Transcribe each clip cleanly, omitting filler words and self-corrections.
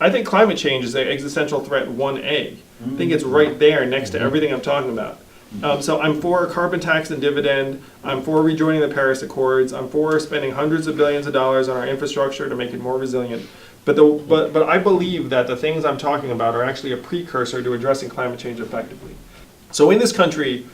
I think climate change is an existential threat 1A. I think it's right there next to everything I'm talking about. So I'm for a carbon tax and dividend. I'm for rejoining the Paris Accords. I'm for spending hundreds of billions of dollars on our infrastructure to make it more resilient. But I believe that the things I'm talking about are actually a precursor to addressing climate change effectively. So in this country,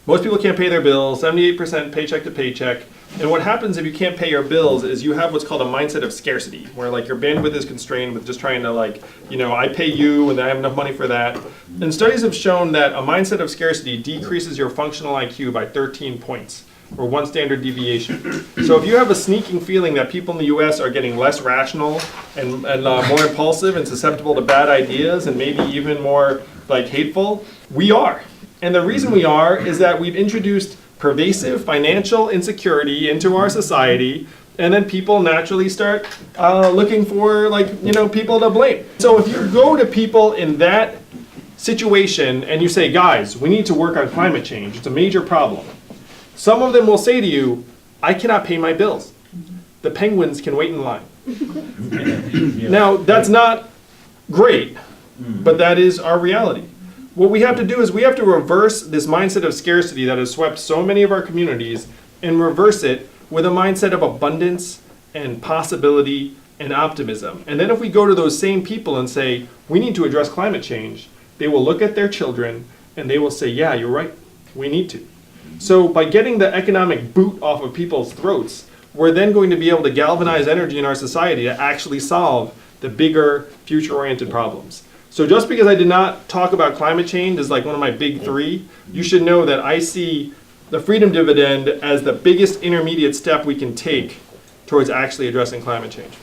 most people can't pay their bills, 78% paycheck to paycheck. And what happens if you can't pay your bills is you have what's called a mindset of scarcity, where like your bandwidth is constrained with just trying to like, I pay you and I have enough money for that. And studies have shown that a mindset of scarcity decreases your functional IQ by 13 points, or 1 standard deviation. So if you have a sneaking feeling that people in the US are getting less rational and more impulsive and susceptible to bad ideas and maybe even more like hateful, we are. And the reason we are is that we've introduced pervasive financial insecurity into our society, and then people naturally start looking for people to blame. So if you go to people in that situation and you say, guys, we need to work on climate change, it's a major problem. Some of them will say to you, I cannot pay my bills. The penguins can wait in line. Now, that's not great, but that is our reality. What we have to do is we have to reverse this mindset of scarcity that has swept so many of our communities and reverse it with a mindset of abundance and possibility and optimism. And then if we go to those same people and say, we need to address climate change, they will look at their children and they will say, yeah, you're right, we need to. So by getting the economic boot off of people's throats, we're then going to be able to galvanize energy in our society to actually solve the bigger future-oriented problems. So just because I did not talk about climate change as like one of my big 3, you should know that I see the Freedom Dividend as the biggest intermediate step we can take towards actually addressing climate change.